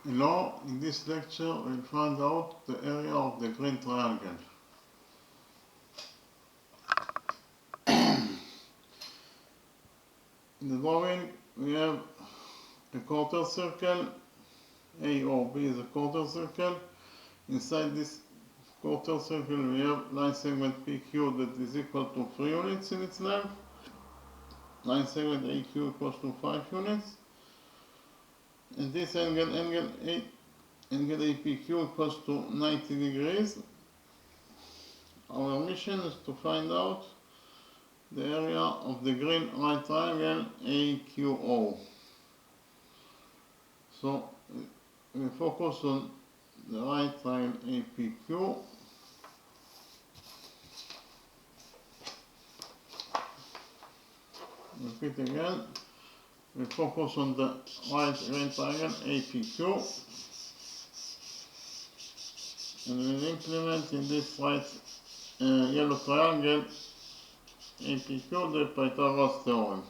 Hello, in this lecture we'll find out the area of the green triangle. In the drawing we have a quarter circle, A or B is a quarter circle. Inside this quarter circle we have line segment PQ that is equal to 3 units in its length. Line segment AQ equals to 5 units. And this angle APQ equals to 90 degrees. Our mission is to find out the area of the green right triangle AQO. So we focus on the right triangle APQ. Repeat again. We focus on the right green triangle APQ, and we implement in this right yellow triangle APQ the Pythagoras theorem.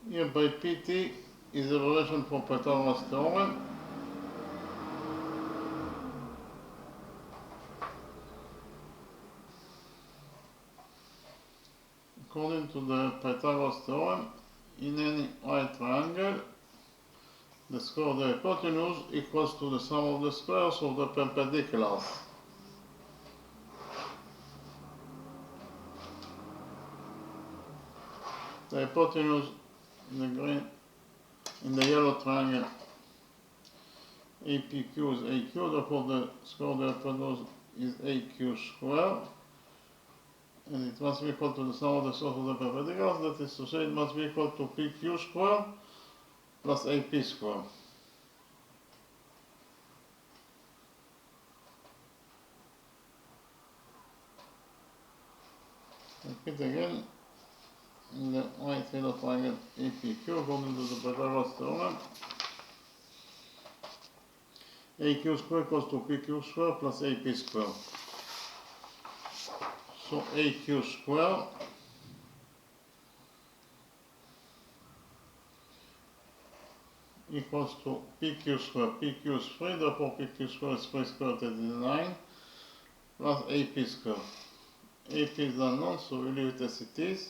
Here by PT is a relation for Pythagoras theorem. According to the Pythagoras theorem, in any right triangle, the square of the hypotenuse equals to the sum of the squares of the perpendiculars. The hypotenuse in the yellow triangle APQ is AQ, therefore the square of the hypotenuse is AQ square, and it must be equal to the sum of the squares of the perpendiculars, that is to say it must be equal to PQ square plus AP square. Repeat again. In the right yellow triangle APQ, according to the Pythagoras theorem, AQ square equals to PQ square plus AP square. So AQ square equals to PQ square. PQ is 3, therefore PQ square is 3 squared, that is 9, plus AP square. AP is unknown, so we leave it as it is.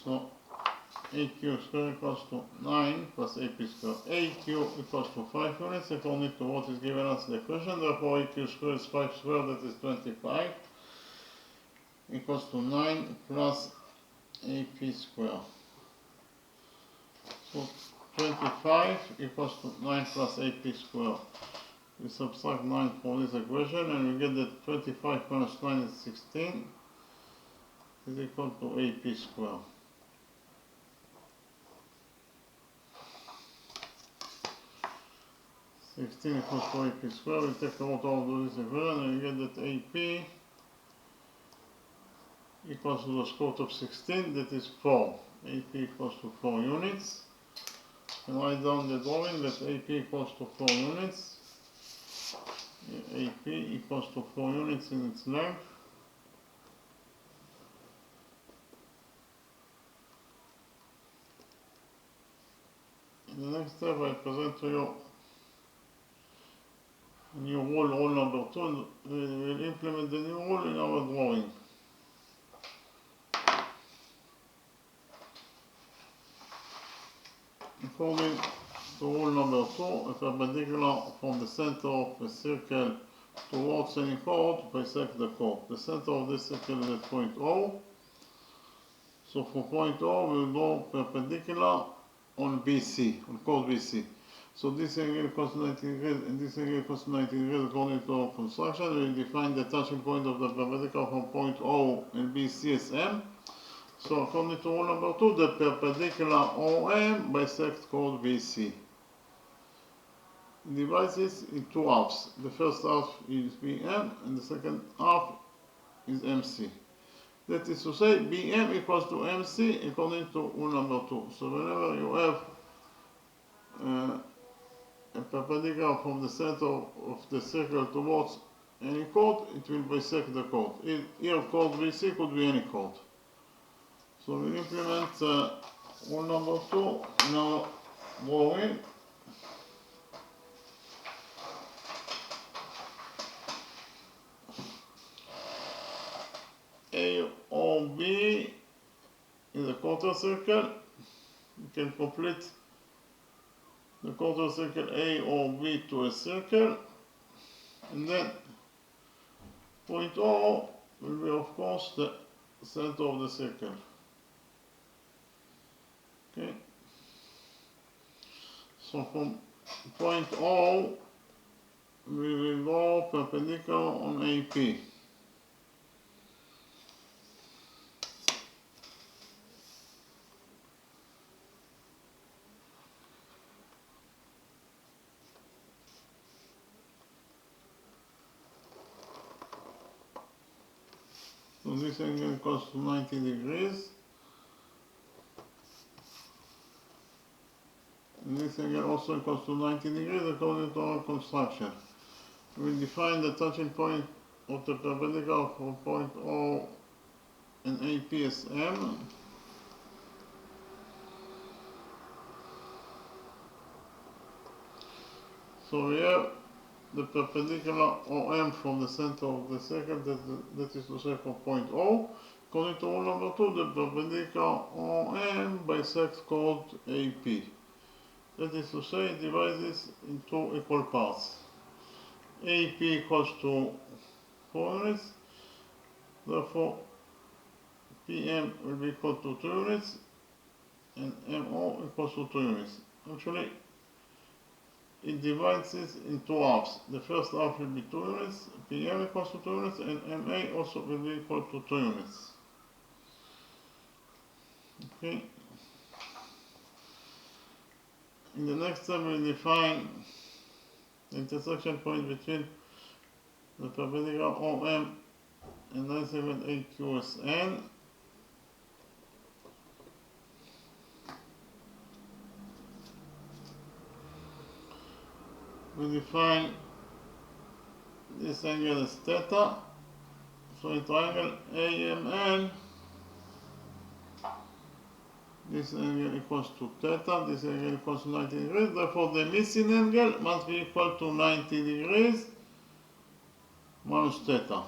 So AQ square equals to 9 plus AP square. AQ equals to 5 units according to what is given us the equation, therefore AQ square is 5 squared, that is 25, equals to 9 plus AP square. So 25 equals to 9 plus AP square. We subtract 9 from this equation and we get that 25 minus 9 is 16, is equal to AP square. Sixteen equals to AP square. We take out all of this equation and we get that AP equals to the square root of 16, that is 4. AP equals to 4 units. And write down the drawing that AP equals to 4 units. AP equals to 4 units in its length. In the next step I present to you a new rule number 2, and we will implement the new rule in our drawing. According to rule number 2, a perpendicular from the center of a circle towards any chord bisects the chord. The center of this circle is at point O. So for point O we will draw perpendicular on BC, on chord BC. So this angle equals 90 degrees and this angle equals 90 degrees according to our construction. We will define the touching point of the perpendicular from point O and BC as M. So according to rule number 2, the perpendicular OM bisects chord BC. divide this in two halves. The first half is BM and the second half is MC. That is to say, BM equals to MC according to rule number 2. So whenever you have a perpendicular from the center of the circle towards any chord, it will bisect the chord. Here chord BC could be any chord. So we implement rule number 2 in our drawing. A or B is a quarter circle. You can complete the quarter circle A or B to a circle, and then point O will be of course the center of the circle. Okay, so from point O we will go perpendicular on AP. So this angle equals to 90 degrees. And this angle also equals to 90 degrees according to our construction. We define the touching point of the perpendicular from point O and AP as M. So we have the perpendicular OM from the center of the circle, that is to say from point O. According to rule number 2, the perpendicular OM bisects chord AP. That is to say, divide this into equal parts. AP equals to 4 units, therefore PM will be equal to 2 units, and MO equals to 2 units. Actually, it divides this in two halves. The first half will be 2 units, PM equals to 2 units, and MA also will be equal to 2 units. Okay. In the next step, we define the intersection point between the perpendicular OM and line segment AQSN. We define this angle as theta. So in triangle AMN, this angle equals to theta, this angle equals to 90 degrees, therefore the missing angle must be equal to 90 degrees minus theta.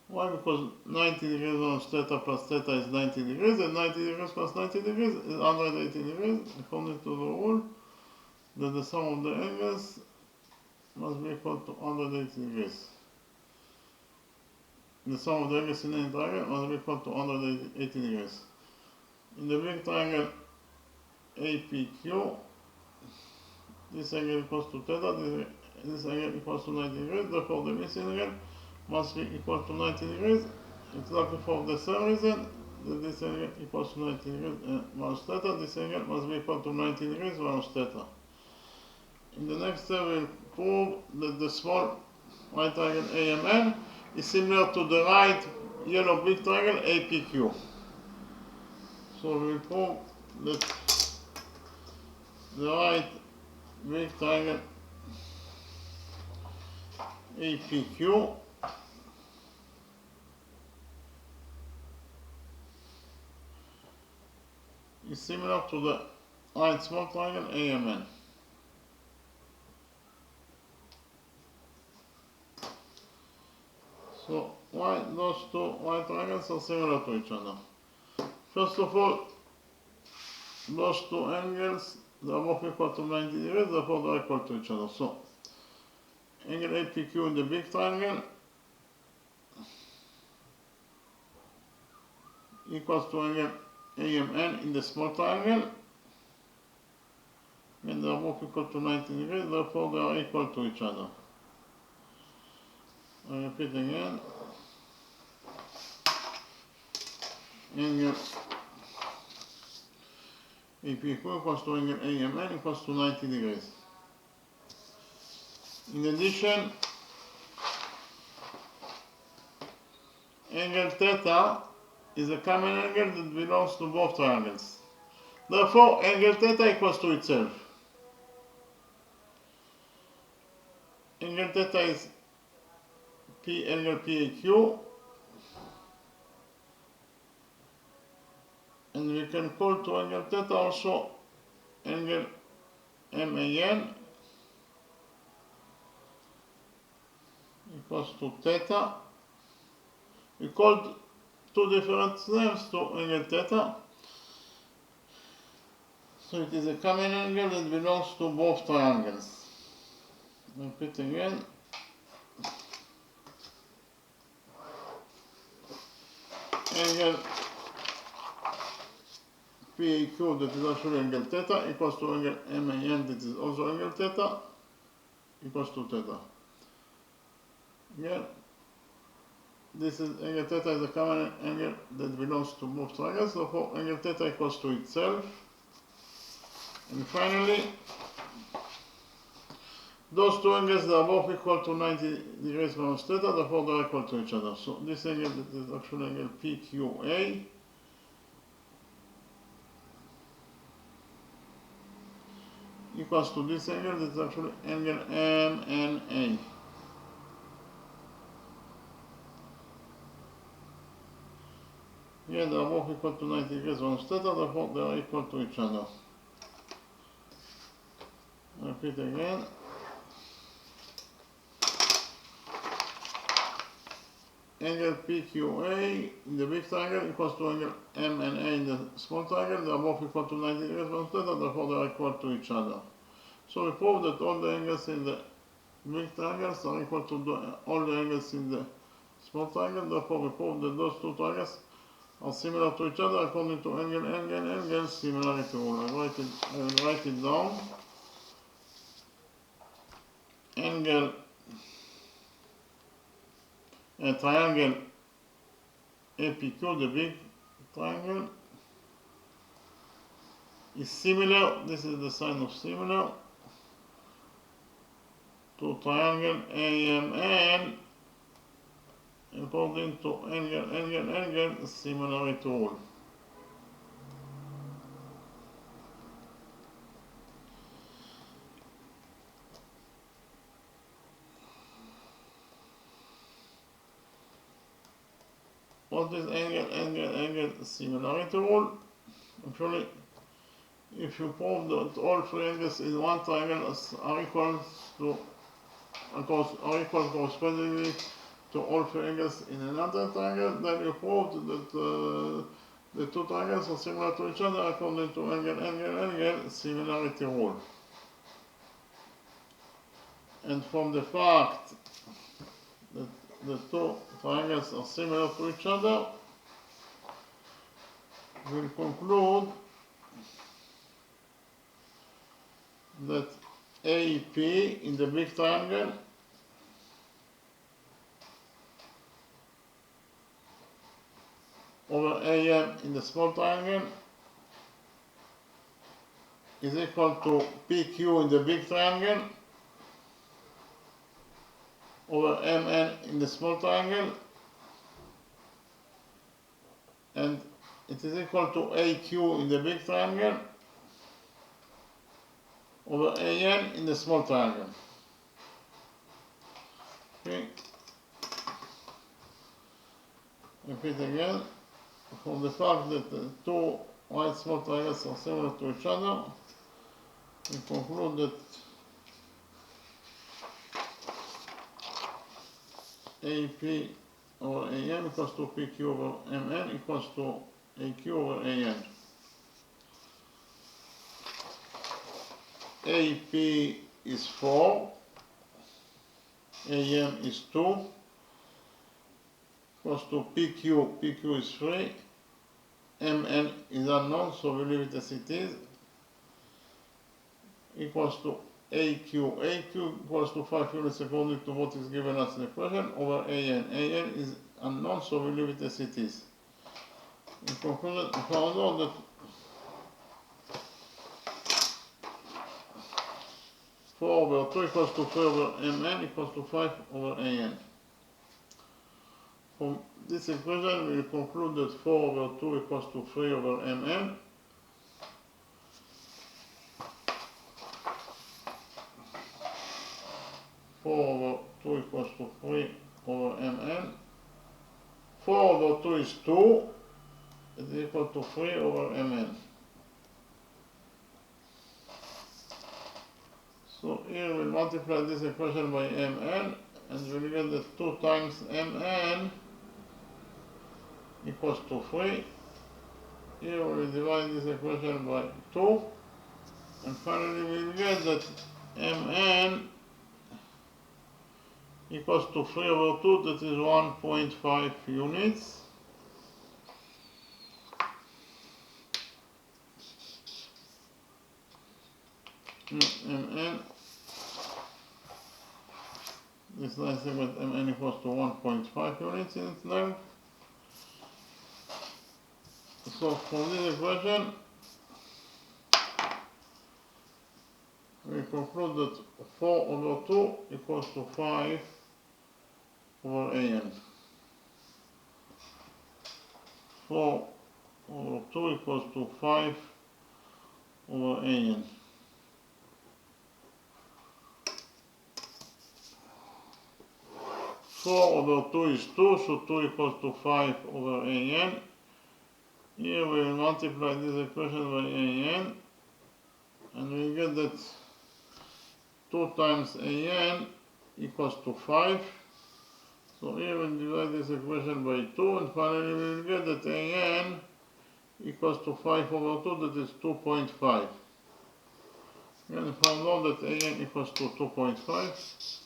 Why? Because 90 degrees minus theta plus theta is 90 degrees, and 90 degrees plus 90 degrees is 180 degrees, according to the rule that the sum of the angles must be equal to 180 degrees. The sum of the angles in any triangle must be equal to 180 degrees. In the big triangle APQ, this angle equals to theta, this angle equals to 90 degrees, therefore the missing angle must be equal to 90 degrees, exactly for the same reason that this angle equals to 90 degrees minus theta, this angle must be equal to 90 degrees minus theta. In the next step, we'll prove that the small right triangle AMN is similar to the right yellow big triangle APQ. So we'll prove that the right big triangle APQ is similar to the right small triangle AMN. So why those two right triangles are similar to each other? First of all, those two angles, they are both equal to 90 degrees, therefore they are equal to each other. So angle APQ in the big triangle equals to angle AMN in the small triangle, and they are both equal to 90 degrees, therefore they are equal to each other. I repeat again, angle APQ equals to angle AMN equals to 90 degrees. In addition, angle theta is a common angle that belongs to both triangles. Therefore, angle theta equals to itself. Angle theta is angle PAQ, and we can call to angle theta also angle MAN equals to theta. We called two different names to angle theta. So it is a common angle that belongs to both triangles. Repeat again. Angle PAQ, that is actually angle theta, equals to angle MAN, that is also angle theta, equals to theta. Again, this is angle theta is a common angle that belongs to both triangles, therefore angle theta equals to itself. And finally, those two angles, they are both equal to 90 degrees minus theta, therefore they are equal to each other. So this angle that is actually angle PQA equals to this angle that is actually angle MNA. Again, they are both equal to 90 degrees minus theta, therefore they are equal to each other. Repeat again. Angle PQA in the big triangle equals to angle MNA in the small triangle. They are both equal to 90 degrees minus theta, therefore they are equal to each other. So we prove that all the angles in the big triangles are equal to all the angles in the small triangle. Therefore we prove that those two triangles are similar to each other according to angle similarity rule. I will write it down. Angle triangle APQ, the big triangle, is similar, this is the sign of similar, to triangle AMN according to angle similarity rule. What is angle similarity rule? Actually, if you prove that all three angles in one triangle are equal correspondingly to all three angles in another triangle, then you proved that the two triangles are similar to each other according to angle similarity rule. And from the fact that the two triangles are similar to each other, we'll conclude that AP in the big triangle over AM in the small triangle is equal to PQ in the big triangle over MN in the small triangle, and it is equal to AQ in the big triangle over AN in the small triangle. Okay. Repeat again. From the fact that the two right small triangles are similar to each other, we conclude that AP over AM equals to PQ over MN equals to AQ over AN. AP is 4, AM is 2, equals to PQ is 3, MN is unknown, so we leave it as it is, equals to AQ equals to 5 units according to what is given us in the equation, over AN is unknown, so we leave it as it is. In conclusion, we found out that 4 over 2 equals to 3 over mn equals to 5 over an. From this equation, we conclude that 4 over 2 equals to 3 over mn. Four over 2 equals to 3 over mn. 4 over 2 is 2, is equal to 3 over mn. So here we'll multiply this equation by mn, and we'll get that 2 times mn equals to 3. Here we will divide this equation by 2, and finally we'll get that mn equals to 3 over 2, that is 1.5 units. Mn, this line segment mn equals to 1.5 units in its length. So from this equation, we conclude that 4 over 2 equals to 5 over an. 4 over 2 equals to 5 over an. Four over 2 is 2, so 2 equals to 5 over an. Here we will multiply this equation by an, and we get that 2 times an equals to 5. So here we'll divide this equation by 2, and finally we will get that an equals to 5 over 2, that is 2.5. And we found out that an equals to 2.5.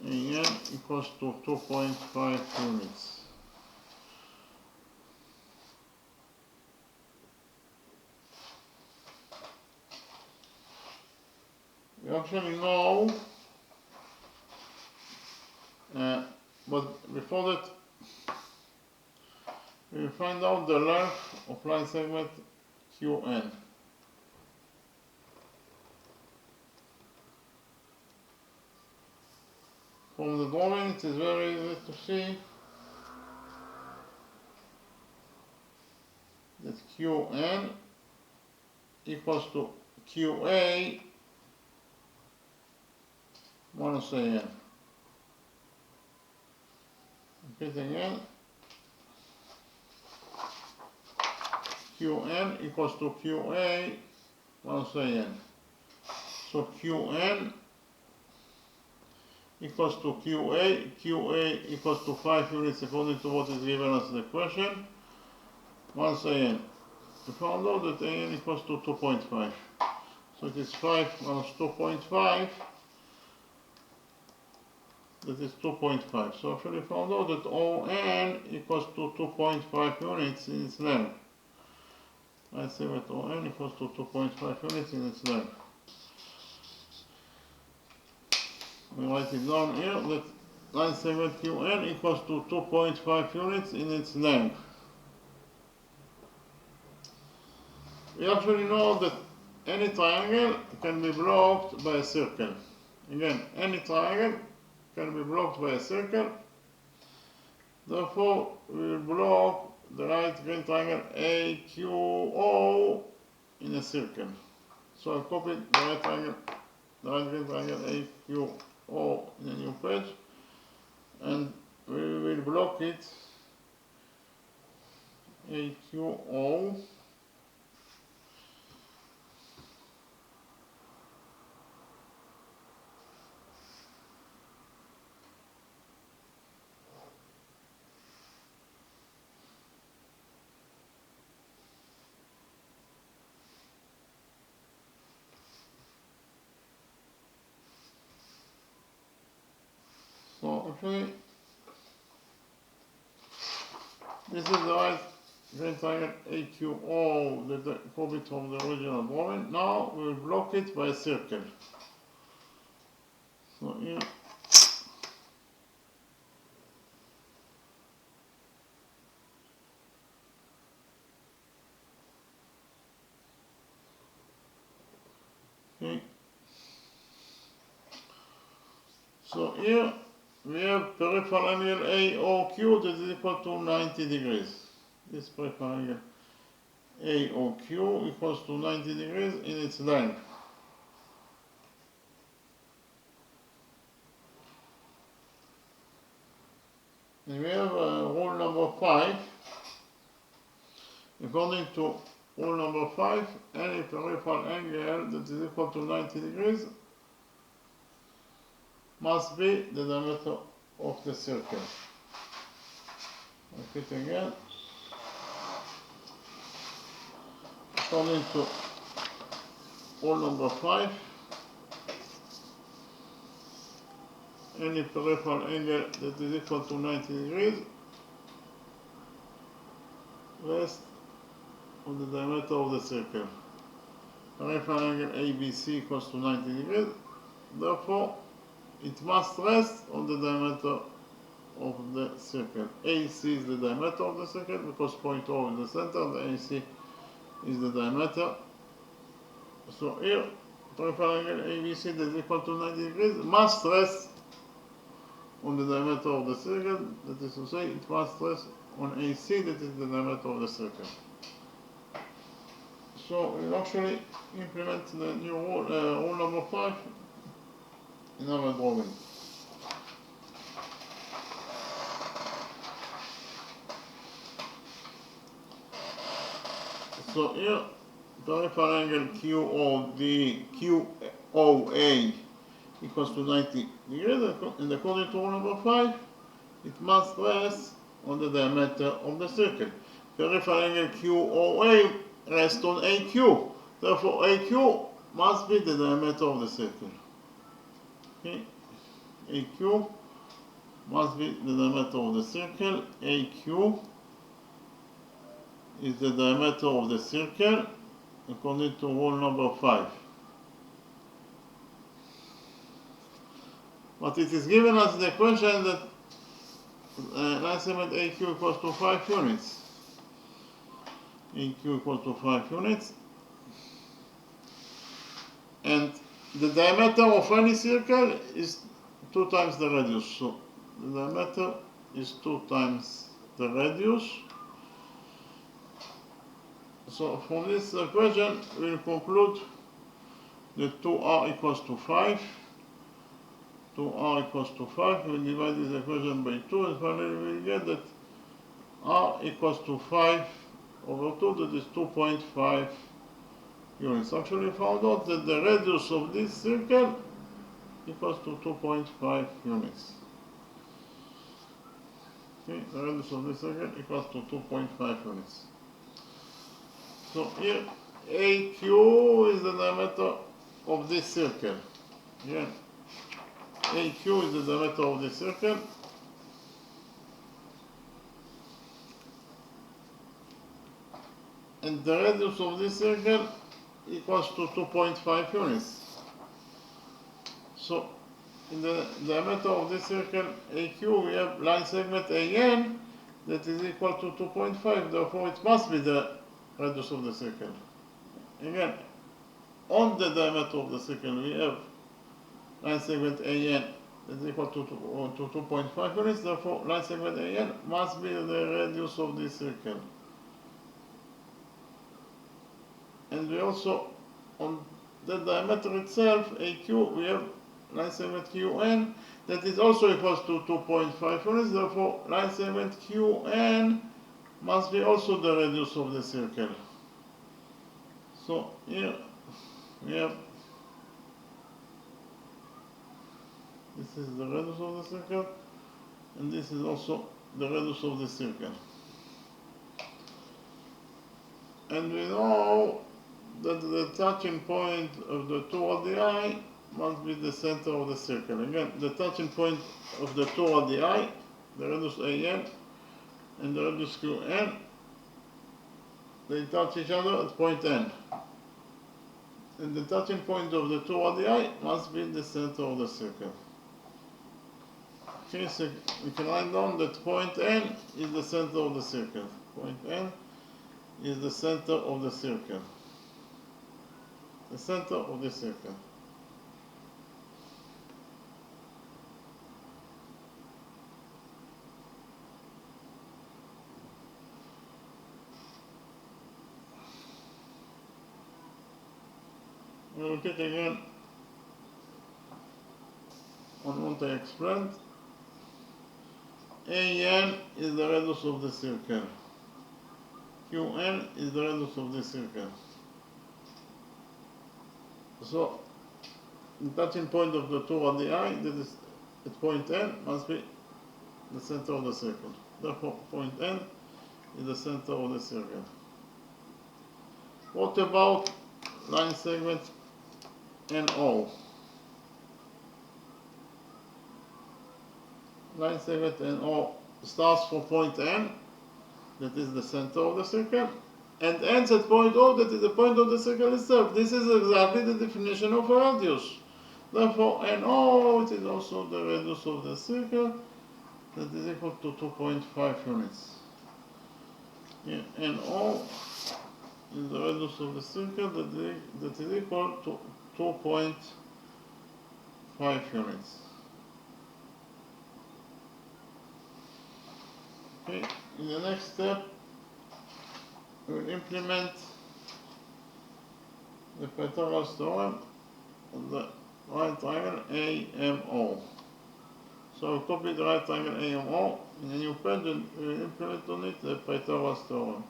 An equals to 2.5 units. We actually know, but before that, we will find out the length of line segment QN. From the drawing, it is very easy to see that QN equals to QA minus AN. Repeat again. QN equals to QA minus AN. So QN equals to QA equals to 5 units according to what is given as the question, minus AN. We found out that AN equals to 2.5. So it is 5 minus 2.5, that is 2.5. So actually we found out that ON equals to 2.5 units in its length. Let's say that ON equals to 2.5 units in its length. We write it down here that line segment QN equals to 2.5 units in its length. We actually know that any triangle can be blocked by a circle. Again, any triangle can be blocked by a circle. Therefore, we will block the right green triangle AQO in a circle. So I'll copy the right green triangle AQO in a new page, and we will block it AQO. So actually, this is the right green triangle AQO that I copied from the original drawing. Now we will block it by a circle. So here, okay. So here we have peripheral angle AOQ that is equal to 90 degrees. This peripheral angle AOQ equals to 90 degrees in its length. And we have rule number 5. According to rule number 5, any peripheral angle that is equal to 90 degrees must be the diameter of the circle. Repeat again. According to rule number 5, any peripheral angle that is equal to 90 degrees rests on the diameter of the circle. Peripheral angle ABC equals to 90 degrees, therefore it must rest on the diameter of the circle. AC is the diameter of the circle because point O is the center, the AC is the diameter. So here, peripheral angle ABC that is equal to 90 degrees must rest on the diameter of the circle, that is to say, it must rest on AC, that is the diameter of the circle. So we'll actually implement the new rule number 5 in our drawing. So here, peripheral angle QOA equals to 90 degrees, and according to rule number 5, it must rest on the diameter of the circle. Peripheral angle QOA rests on AQ, therefore AQ must be the diameter of the circle. Okay, AQ must be the diameter of the circle. AQ is the diameter of the circle according to rule number 5. But it is given us the equation that line segment AQ equals to 5 units. AQ equals to 5 units. And the diameter of any circle is 2 times the radius. So the diameter is 2 times the radius. So from this equation, we'll conclude that 2r equals to 5. 2r equals to 5. We'll divide this equation by 2, and finally we'll get that r equals to 5 over 2, that is 2.5 units. Actually, we found out that the radius of this circle equals to 2.5 units. Okay, the radius of this circle equals to 2.5 units. So here, AQ is the diameter of this circle. Again, AQ is the diameter of this circle. And the radius of this circle equals to 2.5 units. So in the diameter of this circle AQ, we have line segment AN that is equal to 2.5. Therefore, it must be the radius of the circle. Again, on the diameter of the circle, we have line segment AN that is equal to 2.5 units. Therefore, line segment AN must be the radius of this circle. And we also, on the diameter itself, AQ, we have line segment QN that is also equals to 2.5 units. Therefore, line segment QN must be also the radius of the circle. So here we have, this is the radius of the circle, and this is also the radius of the circle. And we know that the touching point of the two radii must be the center of the circle. Again, the touching point of the two radii, the radius AN and the radius QN, they touch each other at point N. And the touching point of the two radii must be the center of the circle. Okay, so we can write down that point N is the center of the circle. Point N is the center of the circle. The center of the circle. we will take again on what I explained. AN is the radius of the circle. QN is the radius of the circle. So the touching point of the two radii, that is at point N, must be the center of the circle. Therefore, point N is the center of the circle. What about line segment NO? Line segment NO starts from point N, that is the center of the circle, and ends at point O, that is the point of the circle itself. This is exactly the definition of a radius. Therefore, NO, it is also the radius of the circle, that is equal to 2.5 units. Here, NO is the radius of the circle, that is equal to 2.5 units. Okay, in the next step, we will implement the Pythagoras theorem of the right triangle AMO. So I'll copy the right triangle AMO in a new page and we will implement on it the Pythagoras theorem.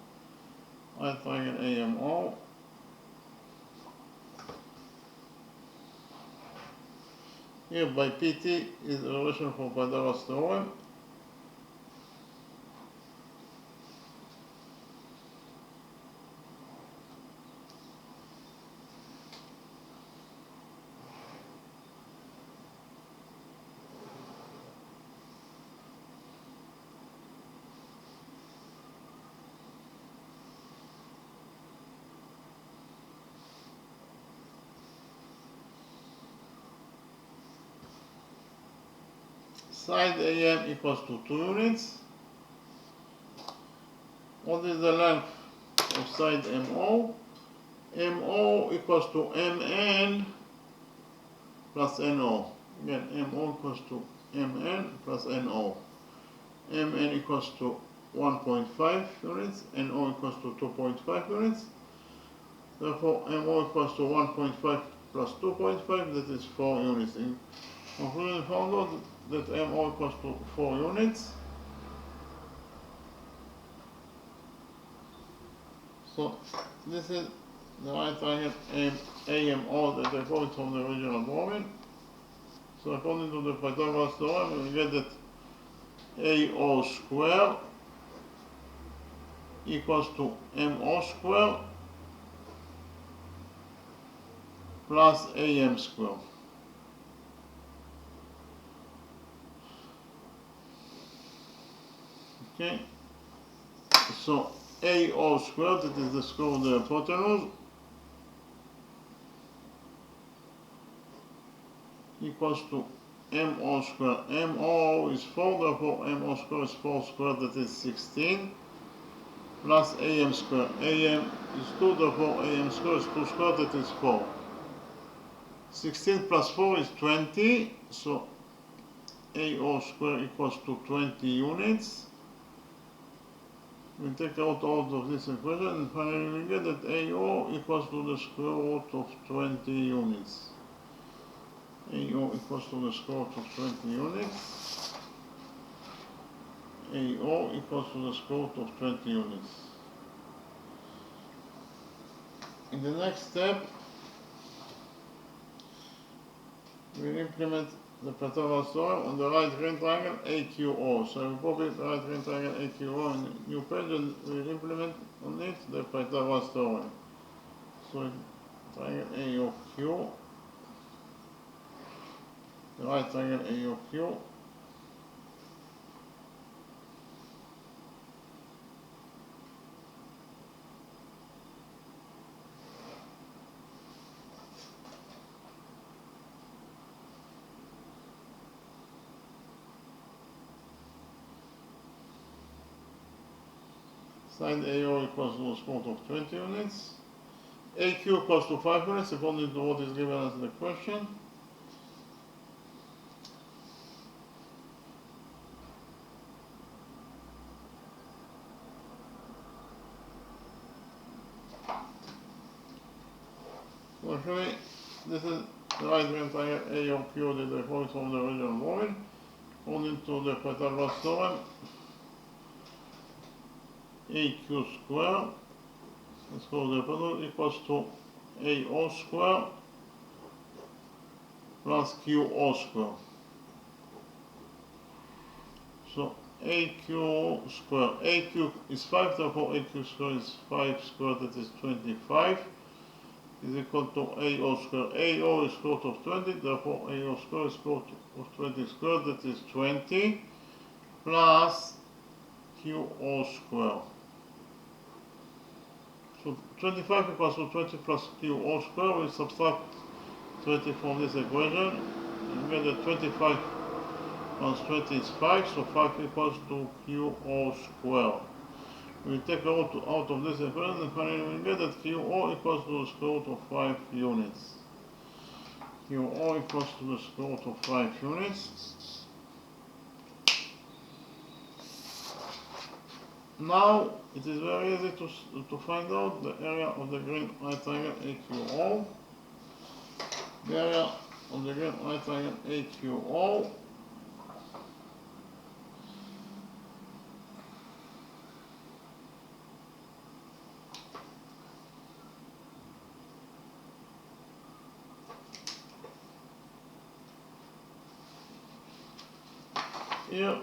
Right triangle AMO. Here by PT is the relation for Pythagoras theorem. Side AM equals to 2 units. What is the length of side MO? MO equals to MN plus NO. Again, MO equals to MN plus NO. MN equals to 1.5 units, NO equals to 2.5 units. Therefore, MO equals to 1.5 plus 2.5, that is 4 units. In conclusion, found out that MO equals to 4 units. So this is the right triangle AMO that I got from the original drawing. So according to the Pythagoras theorem, we get that AO square equals to MO square plus AM square. Okay, so AO squared, that is the square of the hypotenuse, equals to MO squared. MO is 4, therefore MO squared is 4 squared, that is 16, plus AM squared. AM is 2, therefore AM squared is 2 squared, that is 4. 16 plus 4 is 20, so AO squared equals to 20 units. We take out all of this equation and finally we get that AO equals to the square root of 20 units. AO equals to the square root of 20 units. AO equals to the square root of 20 units. In the next step, we will implement the Pythagoras theorem on the right green triangle AQO. So we copy the right green triangle AQO in a new page and we will implement on it the Pythagoras theorem. So triangle AOQ, the right triangle AOQ, side AO equals to the square root of 20 units. AQ equals to 5 units according to what is given as the question. So actually, This is the right green triangle AOQ that they call from the original drawing. According to the Pythagoras theorem, AQ square is called the product equals to AO square plus QO square. So AQ square, AQ is 5, therefore AQ square is 5 squared, that is 25, is equal to AO square. AO is square root of 20, therefore AO square is square root of 20 squared, that is 20, plus QO square. So 25 equals to 20 plus QO square. We subtract 20 from this equation, and we get that 25 plus 20 is 5, so 5 equals to QO square. We take the root out of this equation, and finally we get that QO equals to the square root of 5 units. QO equals to the square root of 5 units. Now it is very easy to find out the area of the green right triangle AQO. The area of the green right triangle AQO here,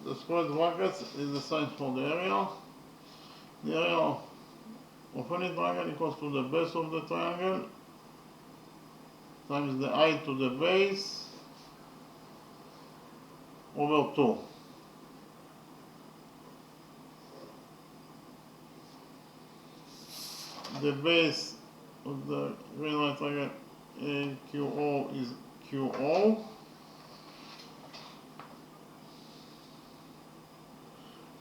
the square brackets is the sign for the area. The area of any triangle equals to the base of the triangle times the height to the base over 2. The base of the green right triangle AQO is QO.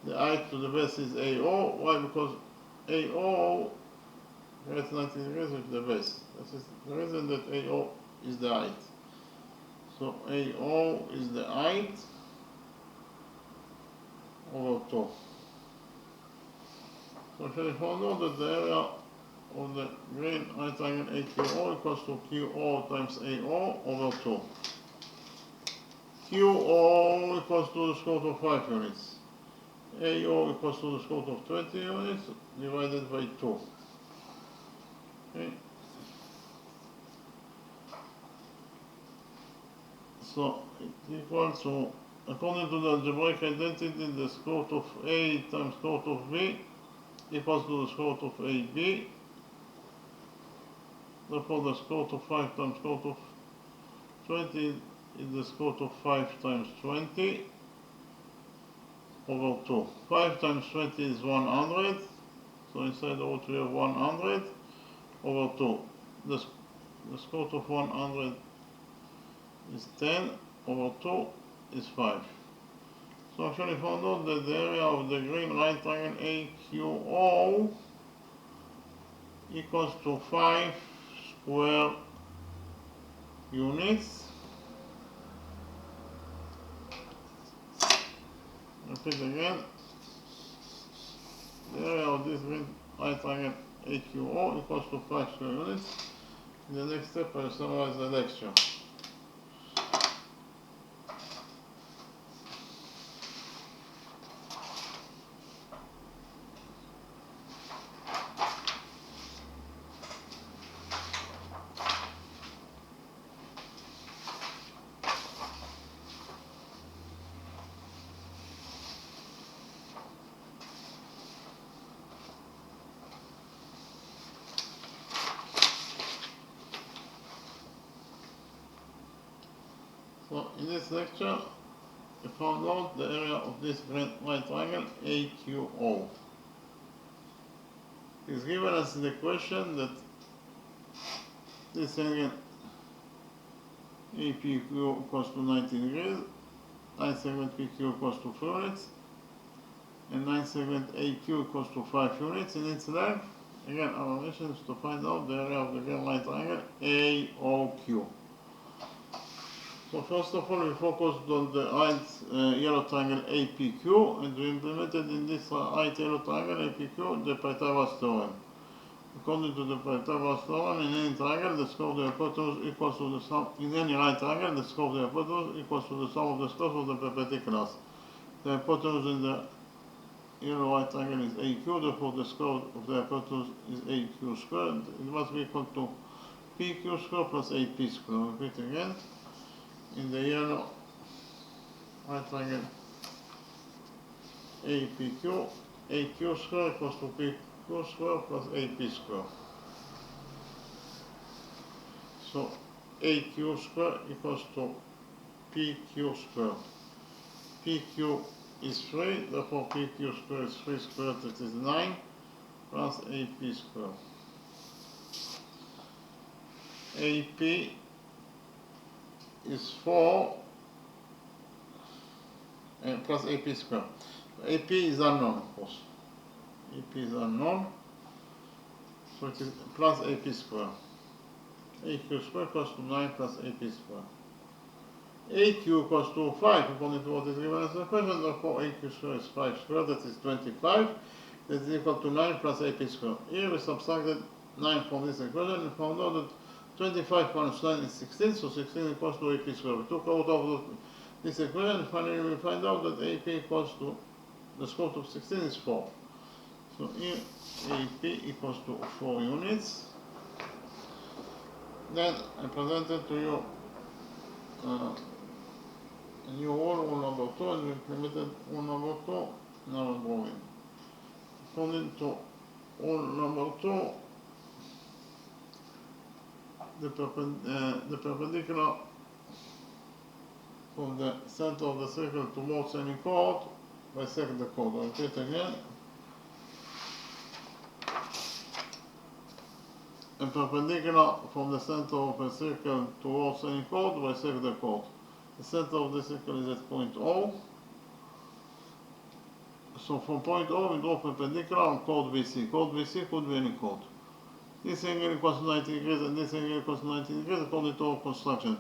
The height to the base is AO. Why? Because AO creates 90 degrees with the base. That is the reason that AO is the height. So AO is the height over 2. So actually found out that the area of the green right triangle AQO equals to QO times AO over 2. QO equals to the square root of 5 units. AO equals to the square root of 20 units divided by 2. Okay. So it equals to, according to the algebraic identity, the square root of A times square root of B equals to the square root of AB. Therefore the square root of 5 times square root of 20 is the square root of 5 times 20 over 2. 5 times 20 is 100, so inside the root we have 100 over 2. The square root of 100 is 10 over 2 is 5. So actually found out that the area of the green right triangle AQO equals to 5 square units. Repeat again. The area of this green right triangle AQO equals to 5 square units. In the next step I will summarize the lecture. So in this lecture, we found out the area of this green right triangle AQO. It's given us the question that this angle APQ equals to 90 degrees, line segment PQ equals to 4 units, and line segment AQ equals to 5 units in its length. Again, our mission is to find out the area of the green right triangle AOQ. So first of all, we focused on the right yellow triangle APQ, and we implemented in this right yellow triangle APQ the Pythagoras theorem. According to the Pythagoras theorem, in any triangle, the square of the hypotenuse equals to the sum. In any right triangle, the square of the hypotenuse equals to the sum of the squares of the perpendiculars. The hypotenuse in the yellow right triangle is AQ, therefore the square of the hypotenuse is AQ squared. It must be equal to PQ squared plus AP squared. Repeat again. In the yellow right triangle, APQ, AQ squared equals to PQ squared plus AP squared. So AQ squared equals to PQ squared. PQ is 3, therefore PQ squared is 3 squared, that is 9, plus AP squared. AP is 4, and plus AP squared. AP is unknown, of course. AP is unknown, so it is plus AP squared. AQ squared equals to 9 plus AP squared. AQ equals to 5 according to what is given as the equation, therefore AQ squared is 5 squared, that is 25, that is equal to 9 plus AP squared. Here we subtracted 9 from this equation and found out that 25 minus 9 is 16, so 16 equals to AP squared. We took out of this equation and finally we find out that AP equals to, the square root of 16 is 4. So here AP equals to 4 units. Then I presented to you a new rule number 2, and we implemented rule number 2 in our drawing. According to rule number 2, the perpendicular from the center of the circle towards any chord bisect the chord. I'll repeat again. A perpendicular from the center of a circle towards any chord bisect the chord. The center of the circle is at point O. So from point O we draw perpendicular on chord BC. Chord BC could be any chord. This angle equals 90 degrees and this angle equals 90 degrees according to our construction.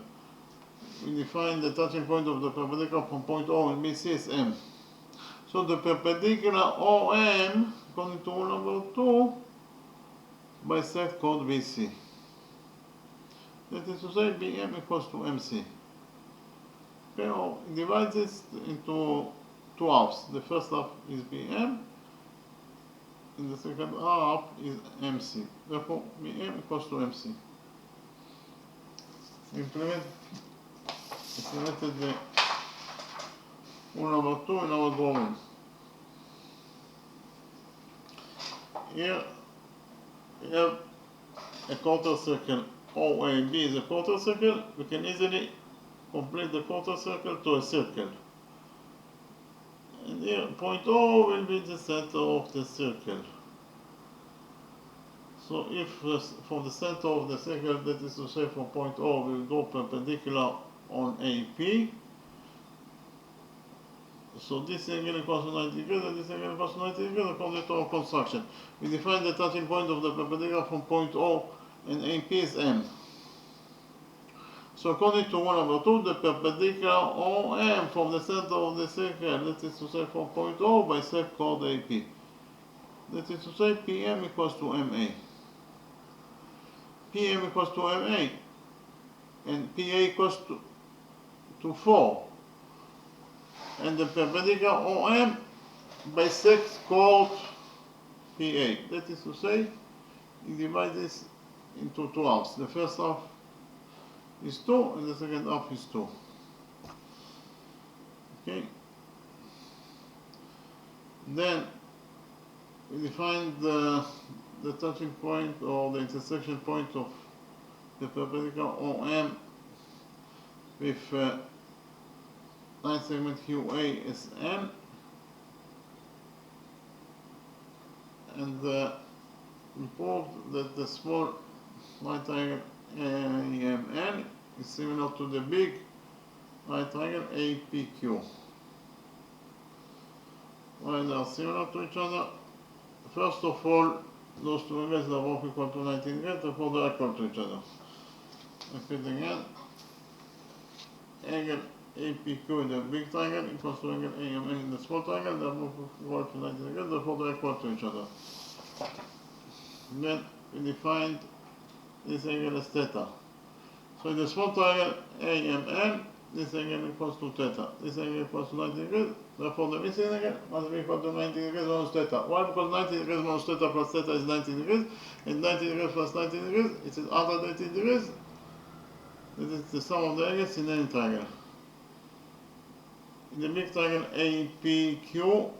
We define the touching point of the perpendicular from point O and BC is M. So the perpendicular OM, according to rule number 2, bisect chord BC. That is to say BM equals to MC. Okay, or divide this into two halves. The first half is BM, and the second half is MC. Therefore, BM equals to MC. Implemented the rule number 2 in our drawing. Here we have a quarter circle. OAB is a quarter circle. We can easily complete the quarter circle to a circle. And here point O will be the center of the circle. So if from the center of the circle, that is to say from point O, we will go perpendicular on AP. So this angle equals to 90 degrees and this angle equals to 90 degrees according to our construction. We define the touching point of the perpendicular from point O and AP is M. So according to rule number 2, the perpendicular OM from the center of the circle, that is to say from point O, bisect chord AP. That is to say PM equals to MA. PM equals to MA and PA equals to 4. And the perpendicular OM bisects chord PA. That is to say, you divide this into two halves. The first half is 2 and the second half is 2. Okay. Then we define the touching point or the intersection point of the perpendicular OM with line segment QA is M, and we proved that the small right triangle AMN is similar to the big right triangle APQ. Why they are similar to each other? First of all, those two angles are both equal to 90 degrees, therefore they are equal to each other. Repeat again. Angle APQ in the big triangle equals to angle AMN in the small triangle, they are both equal to 90 degrees, therefore they are equal to each other. Then we defined this angle as theta. So in the small triangle AMN, this angle equals to theta. This angle equals to 90 degrees. Therefore, the missing angle must be equal to 90 degrees minus theta. Why? Because 90 degrees minus theta plus theta is 90 degrees. And 90 degrees plus 90 degrees, it is 180 degrees. This is the sum of the angles in any triangle. In the big triangle APQ,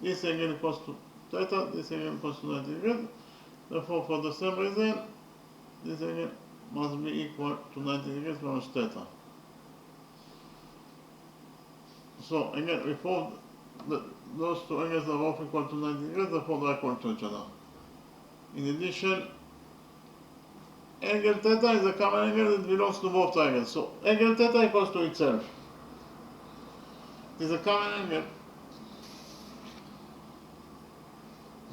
this angle equals to theta, this angle equals to 90 degrees. Therefore, for the same reason, this angle must be equal to 90 degrees minus theta. So again, we found that those two angles are both equal to 90 degrees, therefore they are equal to each other. In addition, angle theta is a common angle that belongs to both triangles. So angle theta equals to itself. It is a common angle.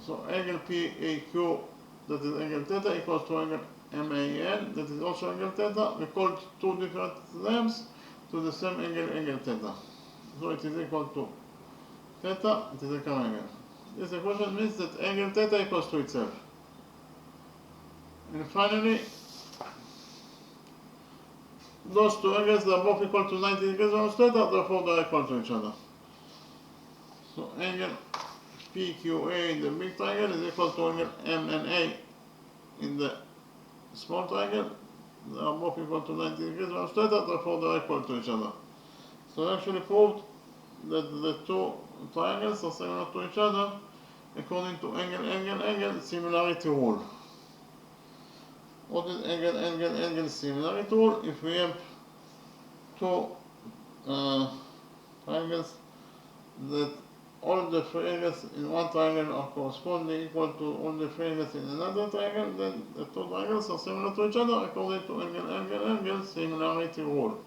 So angle PAQ, that is angle theta, equals to angle MAN, that is also angle theta. We call two different names to the same angle, angle theta. So it is equal to theta, it is a common angle. This equation means that angle theta equals to itself. And finally, those two angles are both equal to 90 degrees minus theta, therefore they are equal to each other. So angle PQA in the big triangle is equal to angle MNA in the small triangle. They are both equal to 90 degrees minus theta, therefore they are equal to each other. So I actually proved that the two triangles are similar to each other according to angle similarity rule. What is angle similarity rule? If we have two triangles that all the three angles in one triangle are corresponding equal to all the three angles in another triangle, then the two triangles are similar to each other according to angle similarity rule.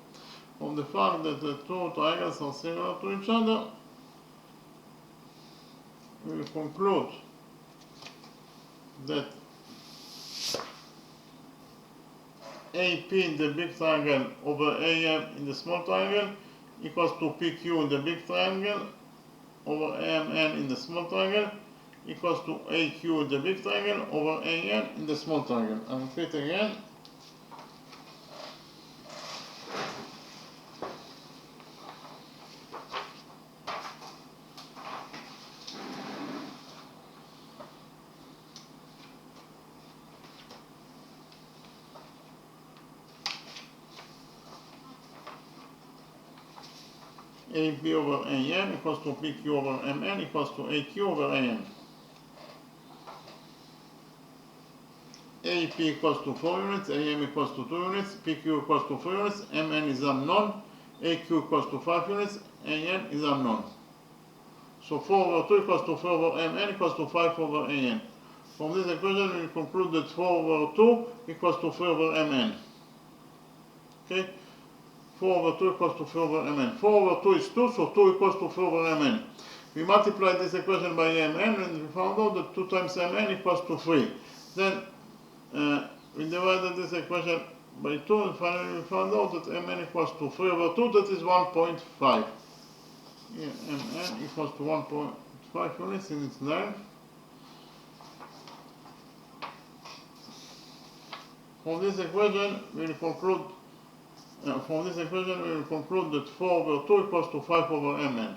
From the fact that the two triangles are similar to each other, we will conclude that AP in the big triangle over AM in the small triangle equals to PQ in the big triangle over AMN in the small triangle equals to AQ in the big triangle over AN in the small triangle. I'll repeat again. AP over AN equals to PQ over MN equals to AQ over AN. AP equals to 4 units, AM equals to 2 units, PQ equals to 4 units, MN is unknown, AQ equals to 5 units, AN is unknown. So 4 over 2 equals to 4 over MN equals to 5 over AN. From this equation we conclude that 4 over 2 equals to 4 over MN. Okay? 4 over 2 equals to 4 over Mn. 4 over 2 is 2, so 2 equals to 4 over Mn. We multiplied this equation by Mn and we found out that 2 times Mn equals to 3. Then we divided this equation by 2 and finally we found out that Mn equals to 3 over 2, that is 1.5. Here Mn equals to 1.5 units in its length. From this equation we will conclude that 4 over 2 equals to 5 over Mn.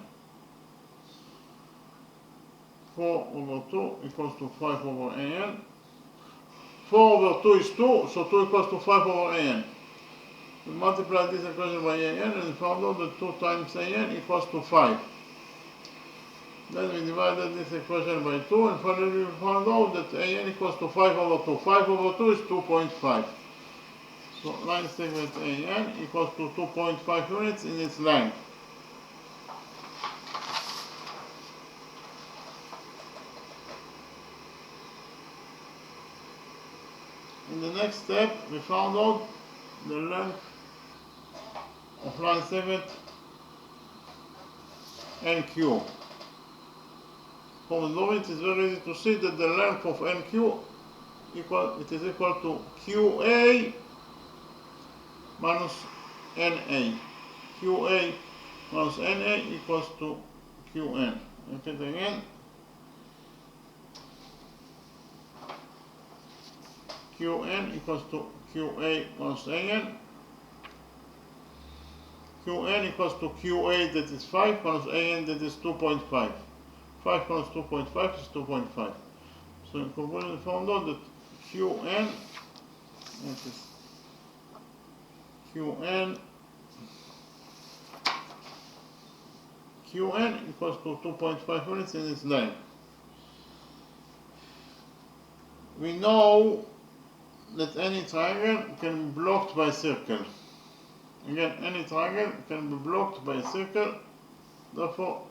4 over 2 equals to 5 over An. 4 over 2 is 2, so 2 equals to 5 over An. We multiplied this equation by An and found out that 2 times An equals to 5. Then we divided this equation by 2 and finally we found out that An equals to 5 over 2. 5 over 2 is 2.5. So line segment AN equals to 2.5 units in its length. In the next step, we found out the length of line segment NQ. From the drawing, it is very easy to see that the length of NQ is equal to QA minus NA. QA minus NA equals to QN. Repeat again. Qn equals to Qa minus An. Qn equals to Qa, that is 5, minus An, that is 2.5. 5 minus 2.5 is 2.5. So in conclusion, we found out that Qn, that is Qn equals to 2.5 units in its length. We know that any triangle can be blocked by a circle. Again, any triangle can be blocked by a circle. Therefore,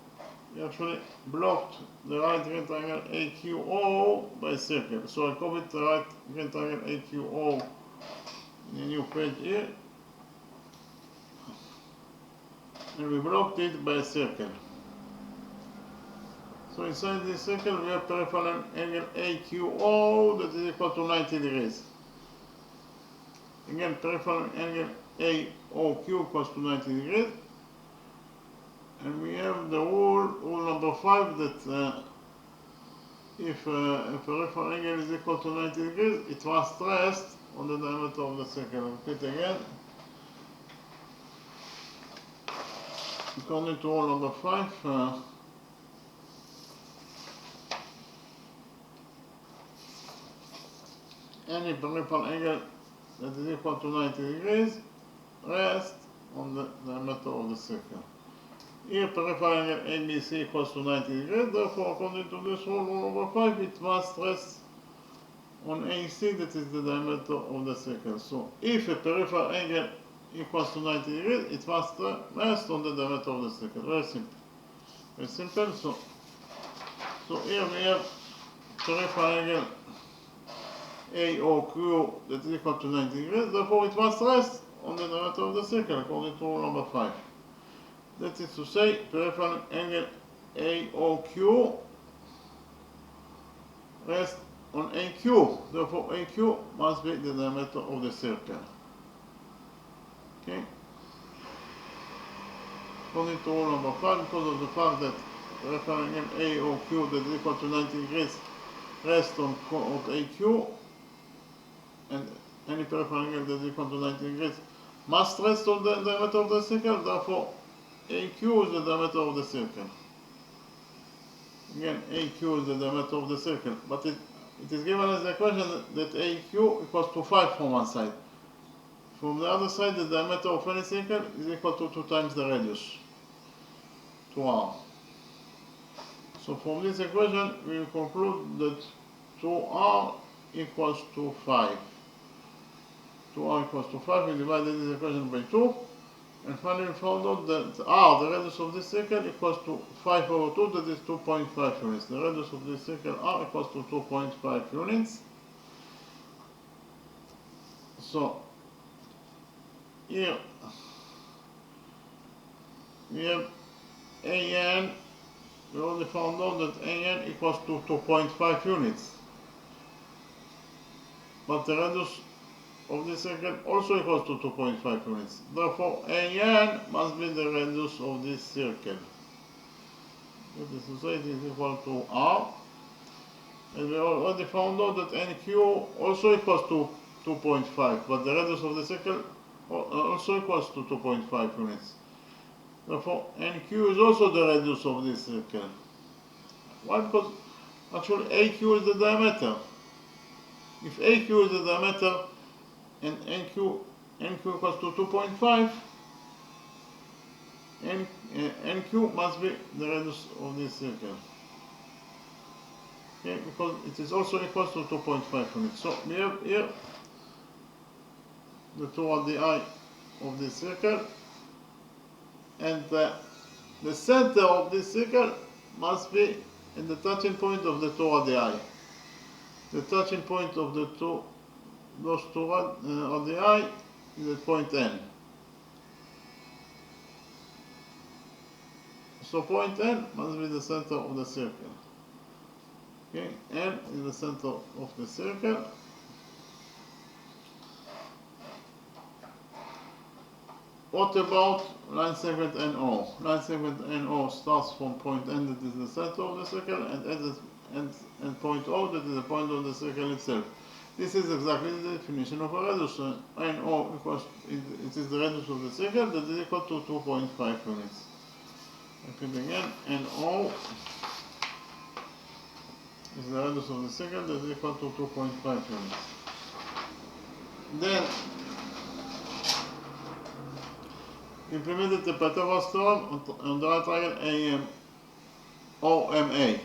we actually blocked the right hand triangle AQO by a circle. So I copy the right hand triangle AQO in a new page here. And we blocked it by a circle. So inside this circle we have peripheral angle AQO that is equal to 90 degrees. Again, peripheral angle AOQ equals to 90 degrees. And we have the rule number 5, that if a peripheral angle is equal to 90 degrees, it must rest on the diameter of the circle. Repeat again. According to rule number 5, any peripheral angle that is equal to 90 degrees rests on the diameter of the circle. Here peripheral angle ABC equals to 90 degrees, therefore according to this rule number 5, it must rest on AC, that is the diameter of the circle. So if a peripheral angle equals to 90 degrees, it must rest on the diameter of the circle. Very simple. Very simple. So here we have peripheral angle AOQ that is equal to 90 degrees, therefore it must rest on the diameter of the circle according to rule number 5. That is to say, peripheral angle AOQ rests on AQ, therefore AQ must be the diameter of the circle. Okay? According to rule number 5, because of the fact that peripheral angle AOQ that is equal to 90 degrees rests on AQ, and any peripheral angle that is equal to 90 degrees must rest on the diameter of the circle, therefore AQ is the diameter of the circle. Again, AQ is the diameter of the circle, but it is given as the equation that AQ equals to 5 from one side. From the other side, the diameter of any circle is equal to 2 times the radius, 2r. So from this equation, we will conclude that 2r equals to 5. 2r equals to 5, we divided this equation by 2. And finally we found out that r, the radius of this circle, equals to 5 over 2, that is 2.5 units. The radius of this circle r equals to 2.5 units. So here we have AN, we already found out that AN equals to 2.5 units. But the radius of this circle also equals to 2.5 units. Therefore, AN must be the radius of this circle. That is to say, it is equal to R. And we already found out that NQ also equals to 2.5, but the radius of the circle also equals to 2.5 units. Therefore, NQ is also the radius of this circle. Why? Because actually AQ is the diameter. If AQ is the diameter, and NQ equals to 2.5, NQ must be the radius of this circle. Okay, because it is also equal to 2.5 units. So we have here the 2 radii of this circle, and the center of this circle must be in the touching point of the 2 radii. The touching point of the those two radii is at point N. So point N must be the center of the circle. Okay, N is the center of the circle. What about line segment NO? Line segment NO starts from point N, that is the center of the circle, and ends at point O, that is the point of the circle itself. This is exactly the definition of a radius. NO equals, it is the radius of the circle that is equal to 2.5 units. Repeat again, NO is the radius of the circle that is equal to 2.5 units. Then, implemented the Pythagoras theorem on the right triangle OMA.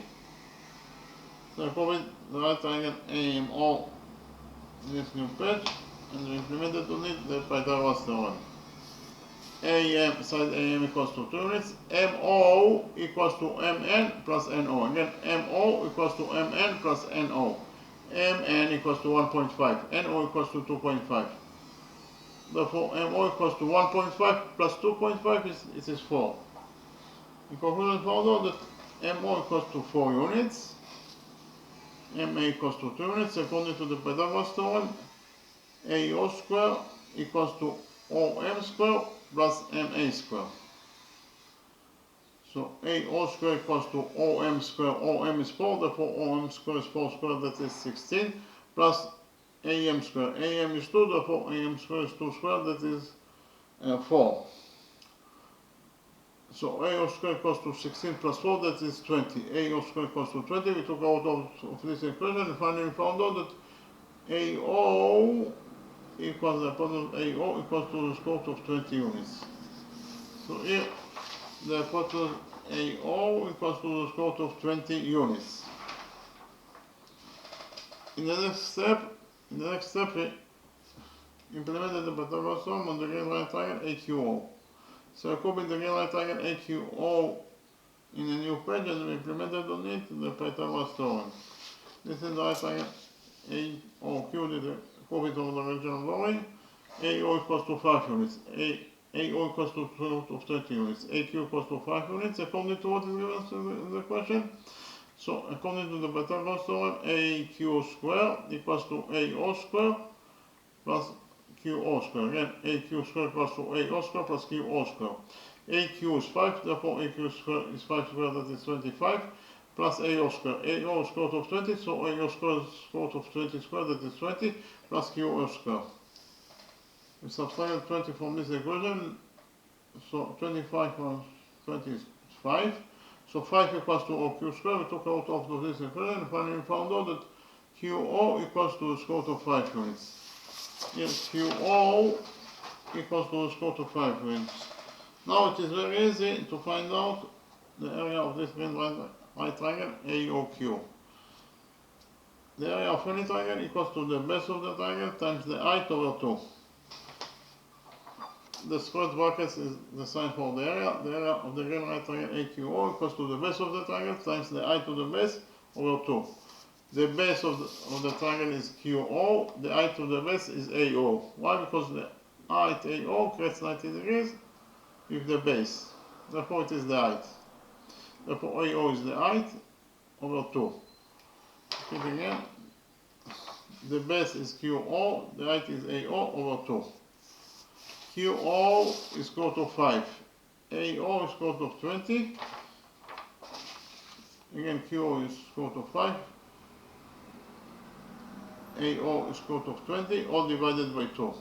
So I call it the right triangle AMO in this new page, and we implemented on it the Pythagoras theorem. AM, side AM equals to 2 units, MO equals to MN plus NO. Again, MO equals to MN plus NO. MN equals to 1.5, NO equals to 2.5. Therefore, MO equals to 1.5 plus 2.5 is 4. In conclusion, found out that MO equals to 4 units, MA equals to 2 units, according to the Pythagoras theorem, AO square equals to OM square plus MA square. So AO square equals to OM square, OM is 4, therefore OM square is 4 square, that is 16, plus AM square, AM is 2, therefore AM square is 2 square, that is 4. So AO square equals to 16 plus 4, that is 20. AO square equals to 20, we took out of this equation and finally we found out that AO equals the product AO equals to the square root of 20 units. So here the product AO equals to the square root of 20 units. In the next step, we implemented the Pythagoras theorem on the green right triangle AQO. So I copied the green right triangle AQO in a new page and we implemented on it the Pythagoras theorem. This is the right triangle AOQ, the copied of the original drawing. AO equals to 5 units. AO equals to square root of 20 units. AQ equals to 5 units according to what is given in the question. So according to the Pythagoras theorem, AQ square equals to AO square plus QO square. Again, AQ square equals to AO square plus QO square. AQ is 5, therefore AQ square is 5 square, that is 25, plus AO square. AO is square root of 20, so AO square is square root of 20 square, that is 20, plus QO square. We subtract 20 from this equation, so 25 plus 20 is 5. So 5 equals to OQ square, we took out of this equation, and finally we found out that QO equals to the square root of 5 units. Yes, QO equals to the square root of 5 units. Now it is very easy to find out the area of this green right triangle AOQ. The area of any triangle equals to the base of the triangle times the height over 2. The square brackets is the sign for the area. The area of the green right triangle AQO equals to the base of the triangle times the height of the base over 2. The base of the triangle is QO, the height of the base is AO. Why? Because the height AO creates 90 degrees with the base. Therefore it is the height. Therefore AO is the height over 2. Repeat again. The base is QO, the height is AO over 2. QO is square root of 5. AO is square root of 20. Again, QO is square root of 5. AO is square root of 20, all divided by 2.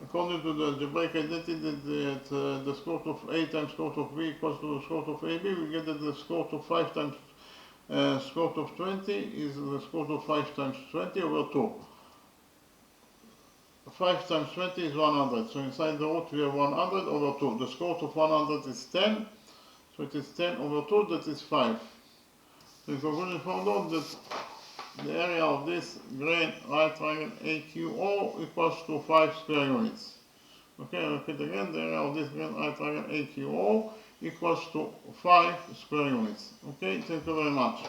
According to the algebraic identity, that the square root of A times square root of B equals to the square root of AB, we get that the square root of 5 times square root of 20 is the square root of 5 times 20 over 2. 5 times 20 is 100, so inside the root we have 100 over 2. The square root of 100 is 10, so it is 10 over 2, that is 5. So in conclusion, found out that the area of this green right triangle AQO equals to 5 square units. Okay, I repeat again, the area of this green right triangle AQO equals to 5 square units. Okay, thank you very much.